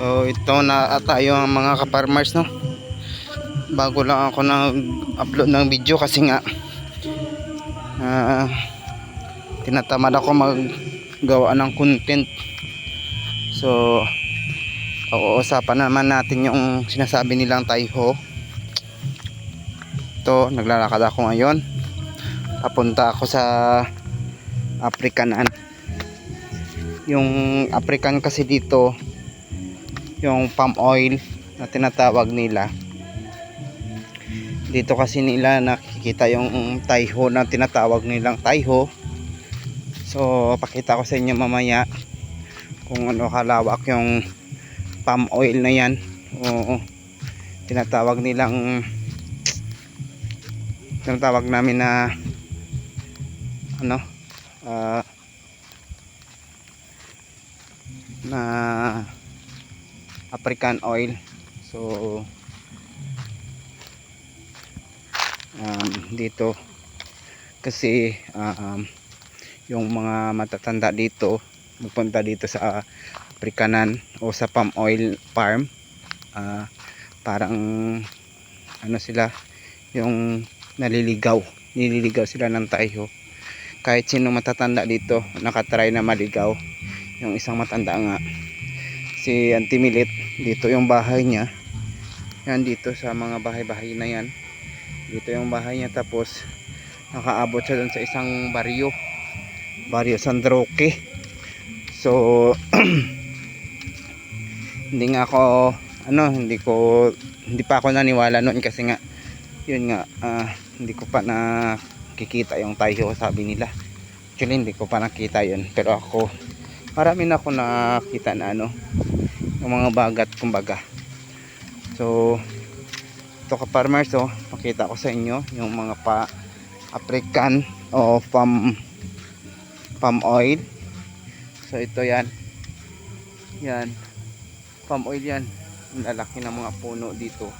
So ito na tayo ang mga ka-farmers, no. Bago lang ako nag-upload ng video kasi nga tinatamad ako maggawa ng content. So pag-uusapan naman natin yung sinasabi nilang Taiho. Ito, naglalakad ako ngayon. Papunta ako sa Africanan. Yung African kasi dito, yung palm oil na tinatawag nila. Dito kasi nila nakikita yung Taiho na tinatawag nilang Taiho. So pakita ko sa inyo mamaya kung ano kalawak yung palm oil na yan. O tinatawag namin na ano, na African oil. So dito kasi yung mga matatanda dito magpunta dito sa Africanan o sa palm oil farm, parang ano sila, yung nililigaw sila ng Taiho. Kahit sino matatanda dito nakatry na maligaw. Yung isang matanda nga, si Auntie Milit, dito yung bahay niya yan, dito sa mga bahay na yan, dito yung bahay niya. Tapos nakaabot siya dun sa isang baryo San Roque. So hindi pa ako naniwala noon kasi nga yun nga, hindi ko pa nakikita yung Taiho sabi nila. Actually hindi ko pa nakita yun, pero ako marami na ako nakita na yung mga bagat kumbaga. So ito ka-farmers, makita ko sa inyo yung mga African o palm oil. So ito yan palm oil yan. Ang lalaki ng mga puno dito.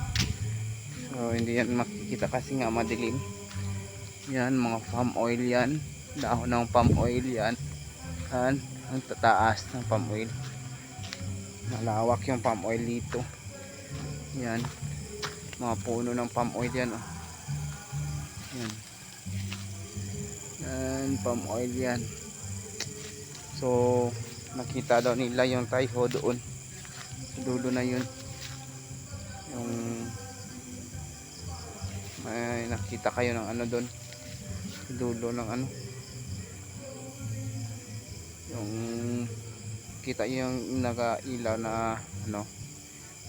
So hindi yan makikita kasi nga madilim. Yan mga palm oil yan, dahon ng palm oil yan. Yan ang tataas ng palm oil. Malawak yung palm oil dito. Yan mga puno ng palm oil yan, yan palm oil yan. So nakita daw nila yung Taiho doon sa dulo na yun. Yung may nakita kayo ng doon sa dulo ng yung kita yung nagailaw na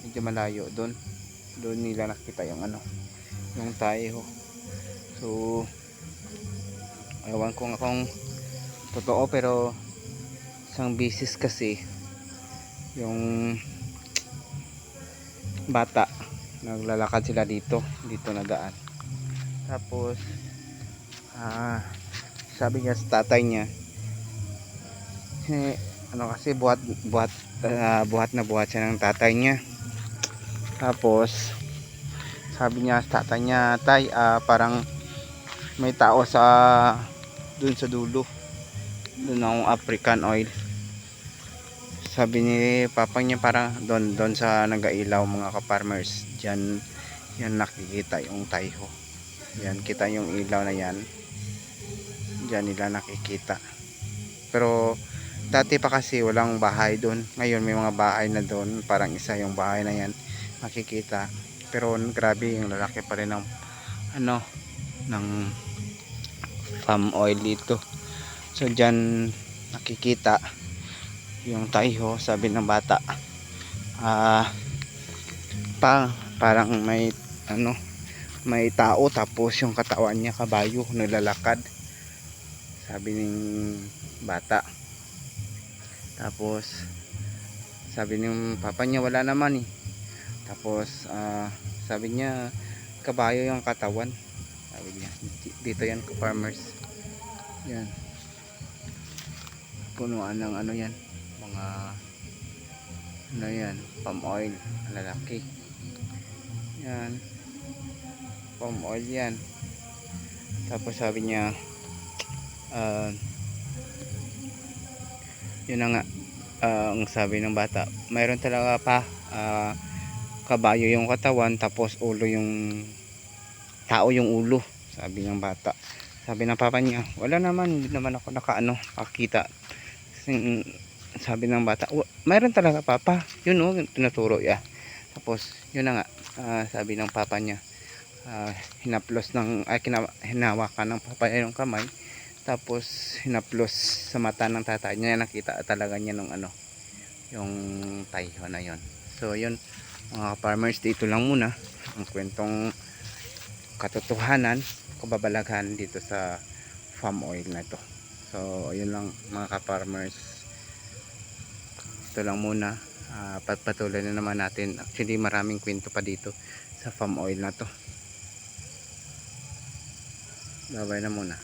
medyo malayo doon nila nakita yung yung Taiho. So ewan ko nga kung totoo, pero isang bisis kasi yung bata naglalakad sila dito nadaan. Tapos sabi niya sa tatay niya, kasi buhat siya ng tatay niya. Tapos sabi niya sa tatay niya, tay, parang may tao dun sa dulo, dun ang African oil. Sabi ni papa niya, parang doon sa nagailaw mga ka-farmers, yan nakikita yung Taiho. Yan, kita yung ilaw na yan, dyan nila nakikita. Pero dati pa kasi walang bahay doon, ngayon may mga bahay na doon, parang isa yung bahay na yan makikita. Pero grabe yung lalaki pa rin ng ng palm oil dito. So dyan nakikita yung Taiho. Sabi ng bata, parang may tao, tapos yung katawan niya kabayo naglalakad, sabi ng bata. Tapos sabi ng papa niya, wala naman eh. Tapos sabi niya, kabayo yung katawan, sabi niya. Dito yan ka-farmers, yan punuan ng yan, mga yan palm oil, lalaki yan, palm oil yan. Tapos sabi niya, yun na nga, ang sabi ng bata, mayroon talaga pa, kabayo yung katawan, tapos ulo yung tao, yung ulo, sabi ng bata. Sabi ng papa niya, wala naman, hindi naman ako nakakita. Sabi ng bata, mayroon talaga papa, yun o, tinuturo ya. Tapos yun na nga, sabi ng papa niya, hinaplos ng, hinawakan ng papa niya yung kamay, tapos hinaplos sa mata ng tatay niya, nakita talaga niya nung yung tayho na yon. So yun mga farmers, dito lang muna ang kwentong katotohanan, kababalaghan dito sa farm oil na to. So yun lang mga ka-farmers, ito lang muna. Patuloy na naman natin, actually maraming kwento pa dito sa farm oil na to. Babay na muna.